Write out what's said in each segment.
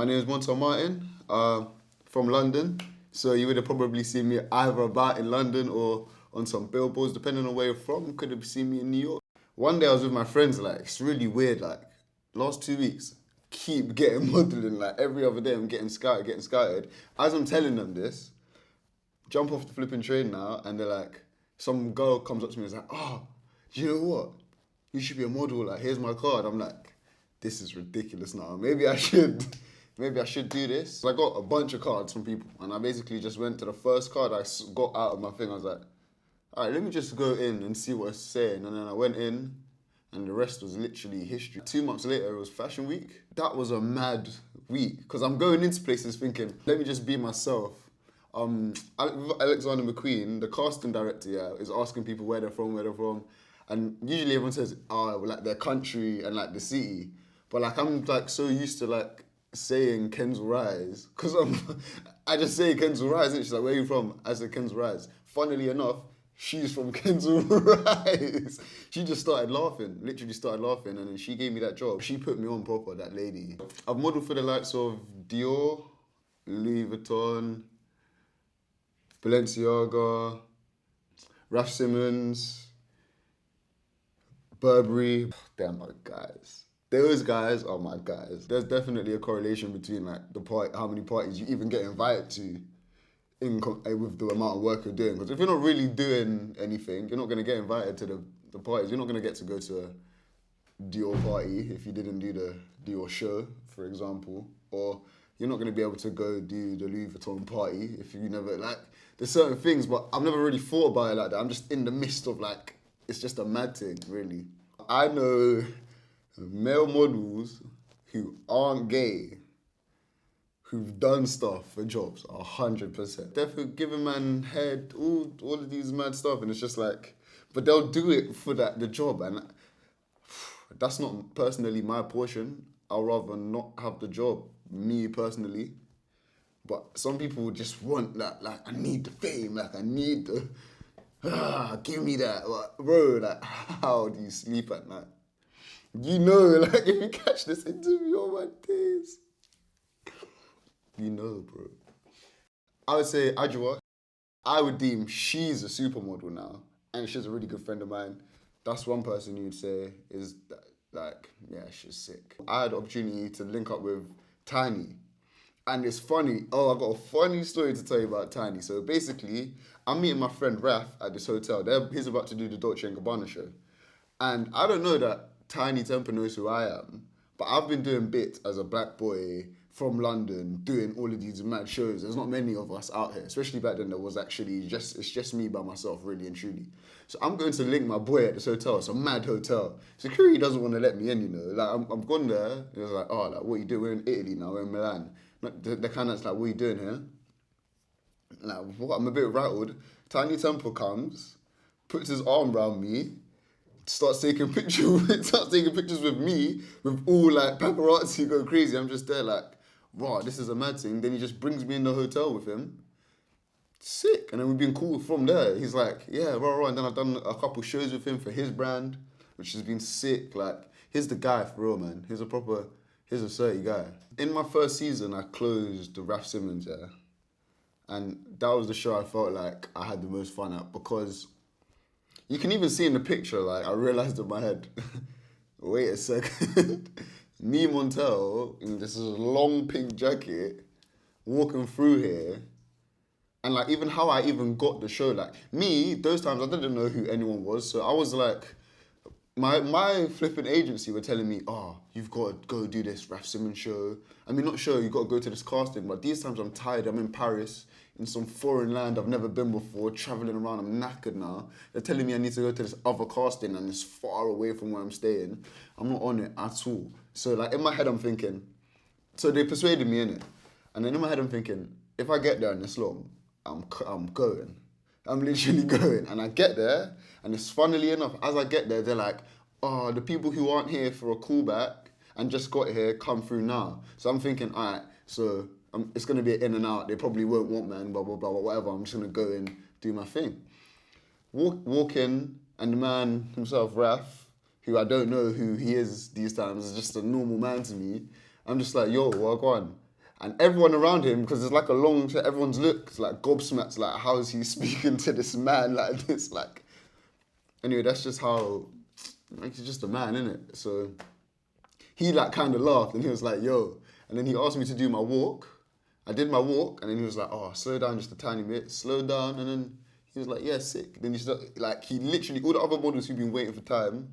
My name is Montell Martin, from London. So you would have probably seen me either about in London or on some billboards, depending on where you're from. Could have seen me in New York. One day I was with my friends, like, it's really weird, like, last 2 weeks, keep getting modelling, like, every other day I'm getting scouted. As I'm telling them this, jump off the flipping train now, and they're like, some girl comes up to me and is like, oh, you know what? You should be a model, like, here's my card. I'm like, this is ridiculous now. Maybe I should do this. I got a bunch of cards from people, and I basically just went to the first card I got out of my thing. I was like, all right, let me just go in and see what it's saying. And then I went in, and the rest was literally history. 2 months later, it was Fashion Week. That was a mad week, because I'm going into places thinking, let me just be myself. Alexander McQueen, the casting director, is asking people where they're from. And usually everyone says, oh, like their country and like the city. But like, I'm like so used to like saying Kensal Rise, because I just say Kensal Rise, and she's like, where are you from? I said Kensal Rise. Funnily enough, she's from Kensal Rise. She just started laughing, literally started laughing, and then she gave me that job. She put me on proper, that lady. I've modelled for the likes of Dior, Louis Vuitton, Balenciaga, Raf Simons, Burberry. They're my guys. Those guys are my guys. There's definitely a correlation between like how many parties you even get invited to with the amount of work you're doing. Because if you're not really doing anything, you're not going to get invited to the parties. You're not going to get to go to a Dior party if you didn't do the Dior show, for example. Or you're not going to be able to go do the Louis Vuitton party if you never, like, there's certain things, but I've never really thought about it like that. I'm just in the midst of like, it's just a mad thing, really. I know male models who aren't gay, who've done stuff for jobs, 100%. They're giving man head, all of these mad stuff, and it's just like, but they'll do it for the job, and that's not personally my portion. I'll rather not have the job, me personally. But some people just want that, like, I need the fame, like, I need the, give me that. Like, bro, like, how do you sleep at night? You know, like, if you catch this interview on my days, you know, bro. I would say Ajwa. I would deem she's a supermodel now, and she's a really good friend of mine. That's one person you'd say is, like, yeah, she's sick. I had the opportunity to link up with Tiny. And it's funny. Oh, I've got a funny story to tell you about Tiny. So basically, I'm meeting my friend Raf at this hotel. He's about to do the Dolce & Gabbana show. And I don't know that Tiny Temper knows who I am, but I've been doing bits as a black boy from London, doing all of these mad shows. There's not many of us out here, especially back then. There was actually it's just me by myself, really and truly. So I'm going to link my boy at this hotel. It's a mad hotel. Security doesn't want to let me in, you know. Like, I'm gone there. It was like, oh, like, what are you doing? We're in Italy now. We're in Milan. The kind that's like, what are you doing here? Like, what? I'm a bit rattled. Tiny Temple comes, puts his arm around me, starts taking pictures with me, with all like paparazzi go crazy. I'm just there like, wow, this is a mad thing. Then he just brings me in the hotel with him. Sick. And then we've been cool from there. He's like, yeah, right. And then I've done a couple shows with him for his brand, which has been sick. Like, he's the guy for real, man. He's a 30 guy. In my first season, I closed the Raf Simons, yeah. And that was the show I felt like I had the most fun at, because you can even see in the picture, like, I realized in my head, wait a second. Me, Montell, in this long pink jacket, walking through here, and like, even how I even got the show, like, me, those times I didn't know who anyone was, so I was like, my flipping agency were telling me, oh, you've got to go do this Raf Simons show. I mean, not show, you've got to go to this casting, but these times I'm tired, I'm in Paris, in some foreign land I've never been before, traveling around, I'm knackered now. They're telling me I need to go to this other casting and it's far away from where I'm staying. I'm not on it at all. So like, in my head I'm thinking, so they persuaded me in it. And then in my head I'm thinking, if I get there and it's long, I'm going. I'm literally going. And I get there, and it's funnily enough, as I get there, they're like, oh, the people who aren't here for a callback and just got here come through now. So I'm thinking, all right, so it's going to be an in and out. They probably won't want man, blah, blah, blah, whatever. I'm just going to go and do my thing. Walk in, and the man himself, Raf, who I don't know who he is these times, is just a normal man to me. I'm just like, yo, walk on. And everyone around him, because it's like a long, everyone's looked like gobsmacked, like how is he speaking to this man like this? Like, anyway, that's just how, like, he's just a man, innit? So he like kind of laughed and he was like, yo. And then he asked me to do my walk. I did my walk and then he was like, oh, slow down just a tiny bit, slow down. And then he was like, yeah, sick. Then he started, like, he literally, all the other models who've been waiting for time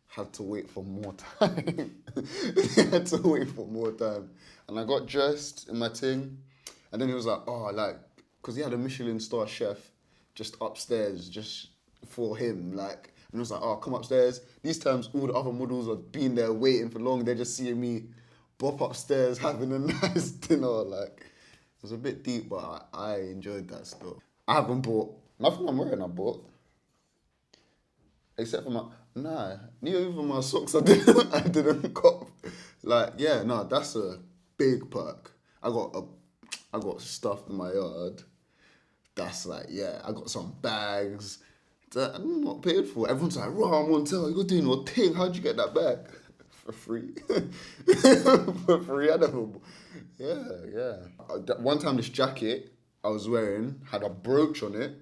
had to wait for more time. They had to wait for more time. And I got dressed in my thing. And then he was like, oh, like, because he had a Michelin star chef just upstairs, just for him, like, and I was like, oh, come upstairs. These times, all the other models are being there waiting for long. They're just seeing me bop upstairs, having a nice dinner. Like, it was a bit deep, but I enjoyed that stuff. I haven't bought, nothing I'm wearing I bought. Except for even my socks I didn't cop. Like, yeah, no, that's a big perk. I got stuff in my yard. That's like, yeah, I got some bags that I'm not paid for. Everyone's like, raw, Montell, you're doing your thing. How'd you get that bag? For free. For free, I never. Yeah. One time, this jacket I was wearing had a brooch on it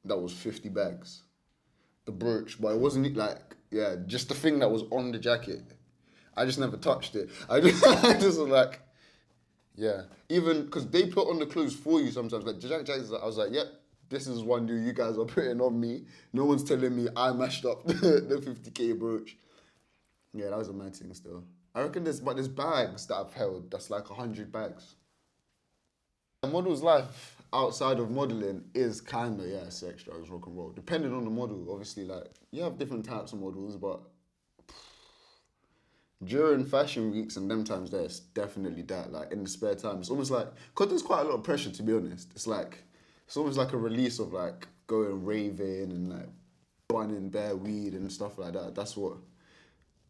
that was 50 bags. The brooch, but it wasn't like, yeah, just the thing that was on the jacket. I just never touched it. I just was like, yeah. Even because they put on the clothes for you sometimes. Like jackets, I was like, yep, this is one new you guys are putting on me. No one's telling me I mashed up the 50k brooch. Yeah, that was a mad thing still. I reckon there's bags that I've held that's like 100 bags. A model's life outside of modeling is kind of, yeah, sex, drugs, rock and roll. Depending on the model, obviously, like, you have different types of models, but during fashion weeks and them times there, it's definitely that. Like, in the spare time, it's almost like, because there's quite a lot of pressure, to be honest. It's almost like a release of, like, going raving and, like, burning bare weed and stuff like that. That's what,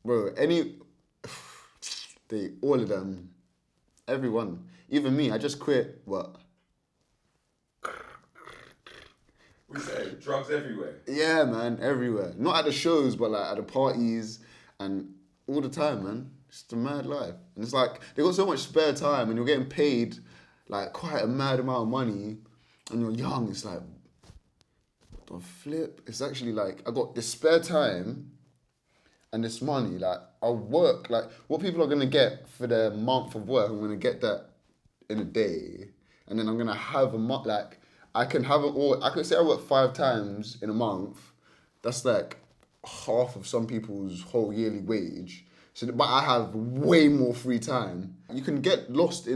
bro, all of them, everyone, even me, I just quit, what? We say drugs everywhere. Yeah, man, everywhere. Not at the shows, but like at the parties and all the time, man. It's a mad life. And it's like, they got so much spare time and you're getting paid like quite a mad amount of money and you're young. It's like, what the flip? It's actually like, I got this spare time and this money. Like, I'll work, like, what people are going to get for their month of work, I'm going to get that in a day. And then I'm going to have a month, like, I can have it all. I could say I work 5 times in a month. That's like half of some people's whole yearly wage. So, but I have way more free time. You can get lost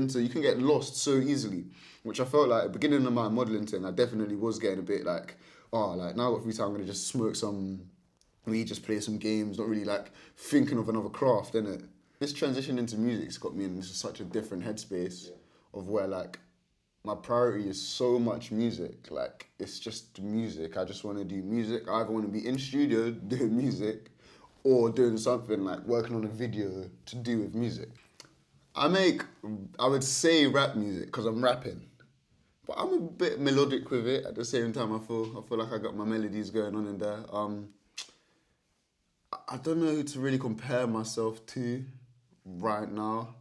so easily, which I felt like at the beginning of my modelling thing, I definitely was getting a bit like, oh, like now I've got free time, I'm gonna just smoke some weed, just play some games, not really like thinking of another craft, innit? This transition into music's got me into such a different headspace of where like, my priority is so much music. Like, it's just music. I just want to do music. I either want to be in studio doing music or doing something like working on a video to do with music. I would say rap music because I'm rapping. But I'm a bit melodic with it. At the same time, I feel like I got my melodies going on in there. I don't know who to really compare myself to right now.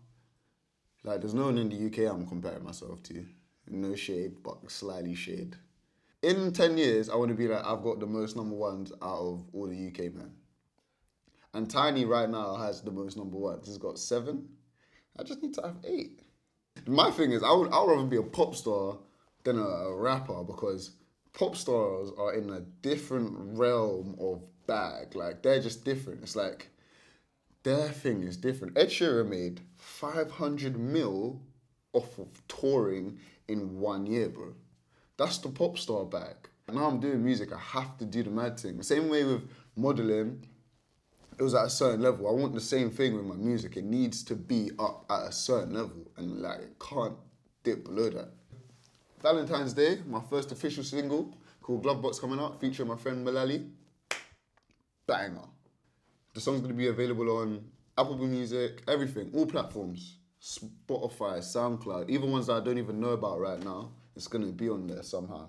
Like, there's no one in the UK I'm comparing myself to. No shade, but slightly shade. In 10 years, I want to be like, I've got the most number ones out of all the UK men. And Tiny right now has the most number ones. He's got 7. I just need to have 8. My thing is, I would rather be a pop star than a rapper because pop stars are in a different realm of bag. Like, they're just different. It's like, their thing is different. Ed Sheeran made 500 mil off of touring in 1 year, bro. That's the pop star bag. Now I'm doing music, I have to do the mad thing. The same way with modeling, it was at a certain level. I want the same thing with my music. It needs to be up at a certain level and like it can't dip below that. Valentine's Day, my first official single called Glovebox coming out, featuring my friend Malali. Banger. The song's gonna be available on Apple Music, everything, all platforms. Spotify, SoundCloud, even ones that I don't even know about right now, it's gonna be on there somehow.